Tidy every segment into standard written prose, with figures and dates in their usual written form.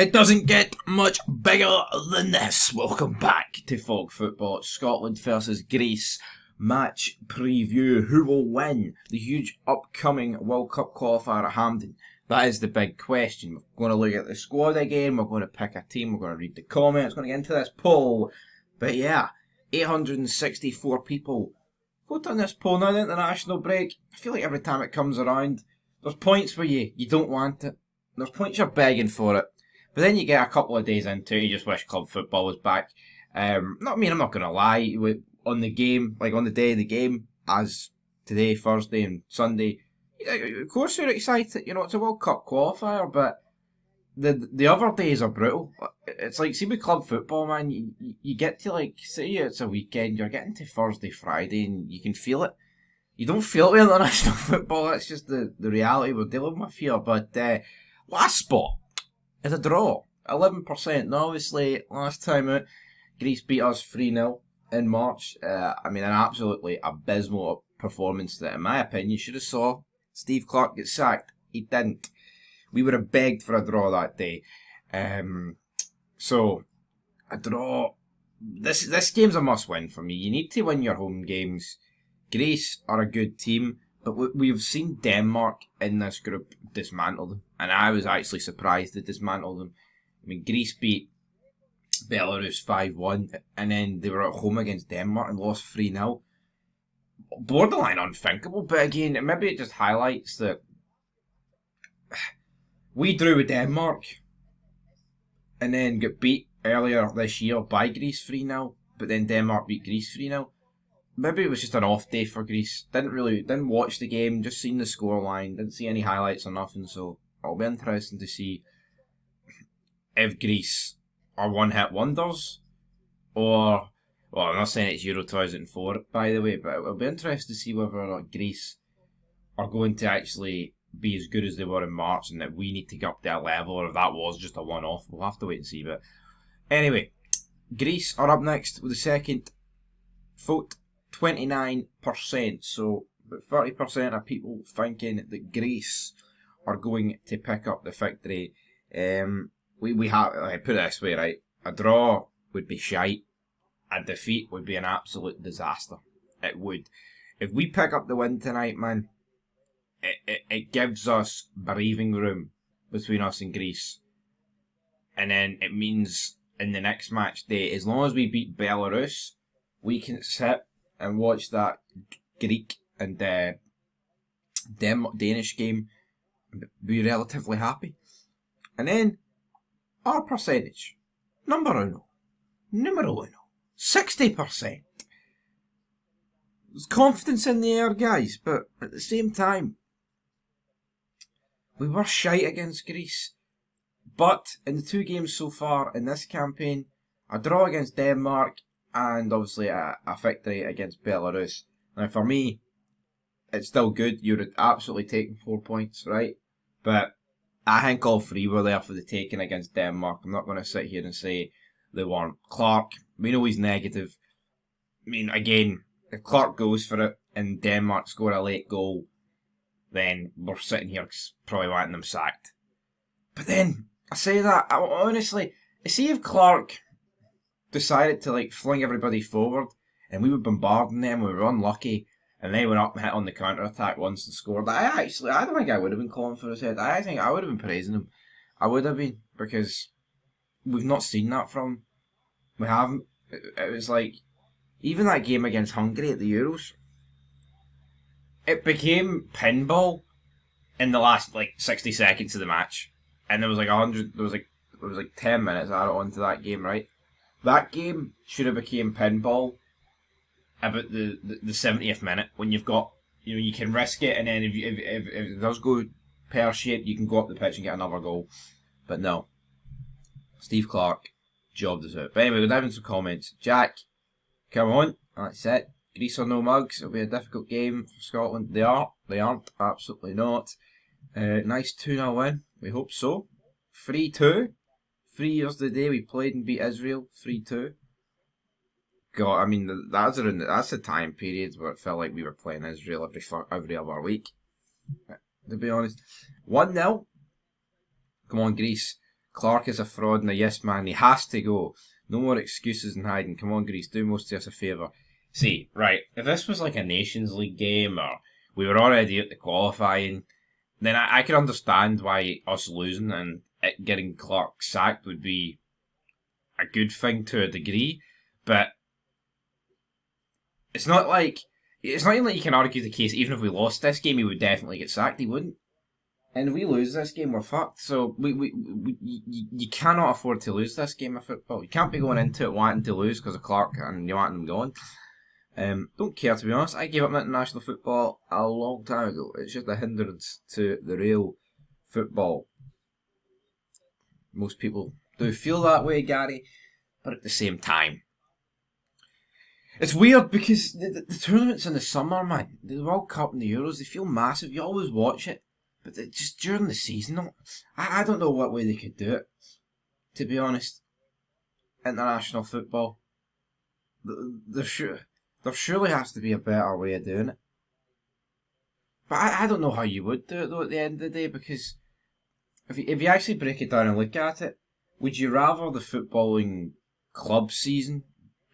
It doesn't get much bigger than this. Welcome back to Folk Football. Scotland versus Greece match preview. Who will win the huge upcoming World Cup qualifier at Hampden? That is the big question. We're going to look at the squad again. We're going to pick a team. We're going to read the comments. We're going to get into this poll. But yeah, 864 people vote on this poll. Now the international break, I feel like every time it comes around, there's points where you don't want it. There's points you're begging for it. But then you get a couple of days into it, you just wish club football was back. I'm not going to lie, on the game, like on the day of the game, as today, Thursday and Sunday, of course you're excited, it's a World Cup qualifier, but the other days are brutal. It's like, see with club football, man, you get to like, say it's a weekend, you're getting to Thursday, Friday, and you can feel it. You don't feel it with international football, that's just the reality we're dealing with here, but last spot is a draw, 11%. Now, obviously, last time out, Greece beat us 3-0 in March. An absolutely abysmal performance that, in my opinion, should have saw Steve Clarke get sacked. He didn't. We would have begged for a draw that day. So, a draw. This game's a must-win for me. You need to win your home games. Greece are a good team, but we've seen Denmark in this group dismantle them. And I was actually surprised they dismantled them. I mean, Greece beat Belarus 5-1, and then they were at home against Denmark and lost 3-0. Borderline unthinkable, but again, maybe it just highlights that we drew with Denmark and then got beat earlier this year by Greece 3-0, but then Denmark beat Greece 3-0. Maybe it was just an off day for Greece. Didn't watch the game, just seen the scoreline, didn't see any highlights or nothing, so it'll be interesting to see if Greece are one-hit wonders, or, well, I'm not saying it's Euro 2004, by the way, but it'll be interesting to see whether Greece are going to actually be as good as they were in March, and that we need to get up their level, or if that was just a one-off. We'll have to wait and see, but anyway, Greece are up next with the second vote, 29%, so about 30% of people thinking that Greece are going to pick up the victory. We have, I put it this way, right? A draw would be shite. A defeat would be an absolute disaster. It would. If we pick up the win tonight, man, it gives us breathing room between us and Greece. And then it means in the next match day, as long as we beat Belarus, we can sit and watch that Greek and Danish game and be relatively happy. And then our percentage, numero uno, 60%. There's confidence in the air, guys, but at the same time, we were shite against Greece. But in the two games so far in this campaign, a draw against Denmark and obviously a victory against Belarus. Now for me, it's still good. You're absolutely taking 4 points, right? But I think all three were there for the taking against Denmark. I'm not going to sit here and say they weren't. Clarke, we know he's negative. I mean, again, if Clarke goes for it and Denmark score a late goal, then we're sitting here probably wanting them sacked. But then, I say that, honestly, see if Clarke decided to fling everybody forward and we were bombarding them, we were unlucky, and they went up and hit on the counter-attack once and scored. I don't think I would have been calling for his head. I think I would have been praising him. I would have been, because we've not seen that from him. We haven't. It was like, even that game against Hungary at the Euros, it became pinball in the last 60 seconds of the match. And there was 10 minutes added onto that game, right? That game should have became pinball about the 70th minute, when you've got, you can risk it, and then if it does go pear-shaped, you can go up the pitch and get another goal. But no. Steve Clarke jobbed us out. But anyway, we'll dive into some comments. Jack, come on. That's it. Greece or no mugs. It'll be a difficult game for Scotland. They are. They aren't. Absolutely not. Nice 2-0 win. We hope so. 3-2. 3 years the day we played and beat Israel. 3-2. God, I mean, that's the time period where it felt like we were playing Israel every other week. To be honest. 1-0. Come on, Greece. Clarke is a fraud and a yes man. He has to go. No more excuses and hiding. Come on, Greece, do most of us a favour. See, right, if this was like a Nations League game or we were already at the qualifying, then I could understand why us losing and it getting Clarke sacked would be a good thing to a degree. But it's not even like you can argue the case. Even if we lost this game, he would definitely get sacked. He wouldn't. And if we lose this game, we're fucked. So you cannot afford to lose this game of football. You can't be going into it wanting to lose because of Clarke and you want him gone. Don't care, to be honest. I gave up international football a long time ago. It's just a hindrance to the real football. Most people do feel that way, Gary, but at the same time, it's weird because the tournaments in the summer, man, the World Cup and the Euros, they feel massive. You always watch it. But just during the season, I don't know what way they could do it, to be honest. International football. There surely has to be a better way of doing it. But I don't know how you would do it, though, at the end of the day, because if you actually break it down and look at it, would you rather the footballing club season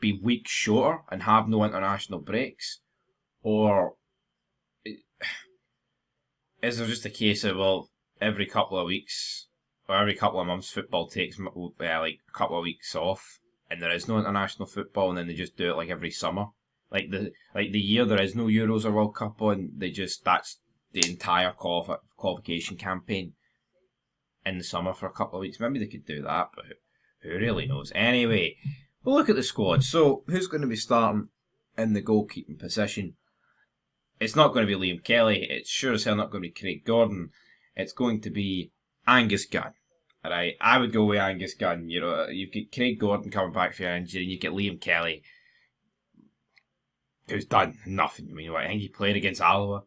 be weeks shorter and have no international breaks? Or is there just a case of, well, every couple of weeks or every couple of months football takes like a couple of weeks off and there is no international football and then they just do it like every summer? Like the year there is no Euros or World Cup on, that's the entire qualification campaign in the summer for a couple of weeks. Maybe they could do that, but who really knows? Anyway, we'll look at the squad. So, who's going to be starting in the goalkeeping position? It's not going to be Liam Kelly. It's sure as hell not going to be Craig Gordon. It's going to be Angus Gunn. Alright, I would go with Angus Gunn. You know, you've got Craig Gordon coming back for your injury, and you get Liam Kelly, who's done nothing. I mean, I think he played against Alloa.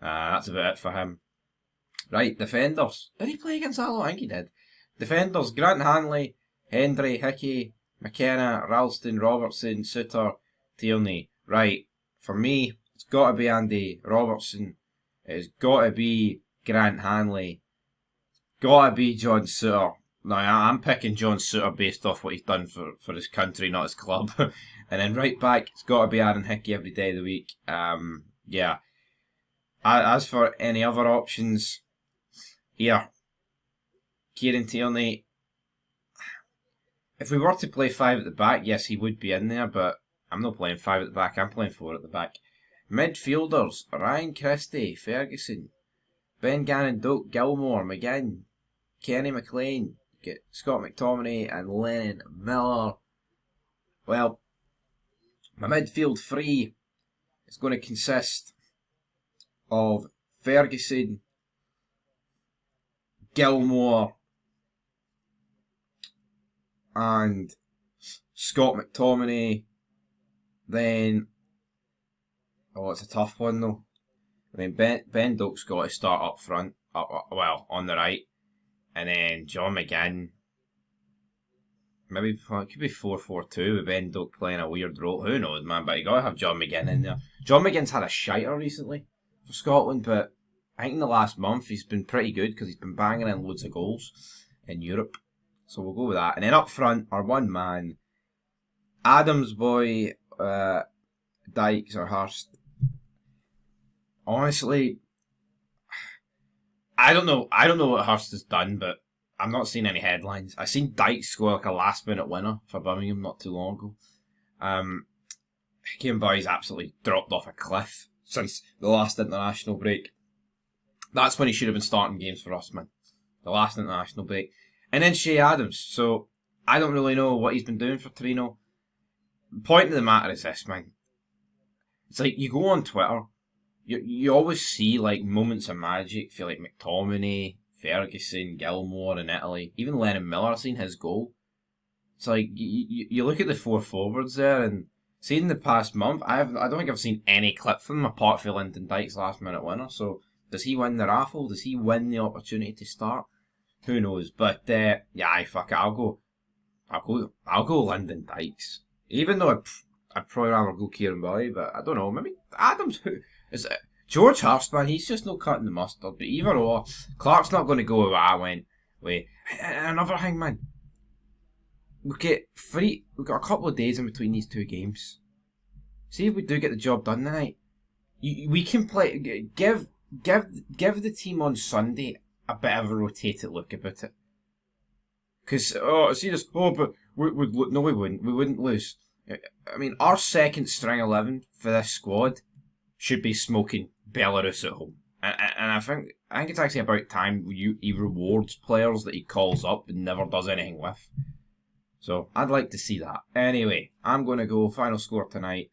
That's about it for him. Right, defenders. Did he play against Alloa? I think he did. Defenders, Grant Hanley, Hendry, Hickey, McKenna, Ralston, Robertson, Suter, Tierney. Right, for me, it's got to be Andy Robertson. It's got to be Grant Hanley. It's got to be John Suter. Now, I'm picking John Suter based off what he's done for his country, not his club. And then right back, it's got to be Aaron Hickey every day of the week. Yeah. As for any other options, here, Kieran Tierney. If we were to play 5 at the back, yes, he would be in there, but I'm not playing 5 at the back, I'm playing 4 at the back. Midfielders, Ryan Christie, Ferguson, Ben Gannon, Doak, Gilmore, McGinn, Kenny McLean, get Scott McTominay and Lennon Miller. Well, my midfield three is going to consist of Ferguson, Gilmore, and Scott McTominay. Then, it's a tough one though. I mean, Ben Doak's got to start up front, on the right, and then John McGinn. Maybe it could be 4-4-2 with Ben Doak playing a weird role. Who knows, man? But you got to have John McGinn in there. John McGinn's had a shiter recently for Scotland, but I think in the last month he's been pretty good because he's been banging in loads of goals in Europe. So we'll go with that. And then up front, our one man, Adams boy, Dykes or Hurst. Honestly, I don't know what Hurst has done, but I'm not seeing any headlines. I seen Dykes score like a last minute winner for Birmingham not too long ago. Hickey and Boy's absolutely dropped off a cliff since the last international break. That's when he should have been starting games for us, man. The last international break. And then Shea Adams. So, I don't really know what he's been doing for Torino. The point of the matter is this, man. It's like, you go on Twitter, you always see like moments of magic for like McTominay, Ferguson, Gilmore in Italy. Even Lennon Miller, I've seen his goal. It's like, you look at the four forwards there, and see in the past month, I don't think I've seen any clip from him apart from Lyndon Dykes' last minute winner. So, does he win the raffle? Does he win the opportunity to start? Who knows? But yeah, fuck it. I'll go Lyndon Dykes. Even though I'd probably rather go Kieran Boy, but I don't know. Maybe Adams. Who is it? George Hurst, man. He's just no cutting the mustard. But either or, Clarke's not going to go where I went. way. Another thing, man. We've got a couple of days in between these two games. See if we do get the job done tonight. We can play. Give the team on Sunday a bit of a rotated look about it. Because see this. But no, we wouldn't. We wouldn't lose. I mean, our second string 11 for this squad should be smoking Belarus at home, and I think it's actually about time he rewards players that he calls up and never does anything with. So I'd like to see that. Anyway, I'm going to go final score tonight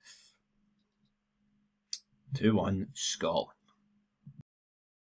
2-1 Scotland.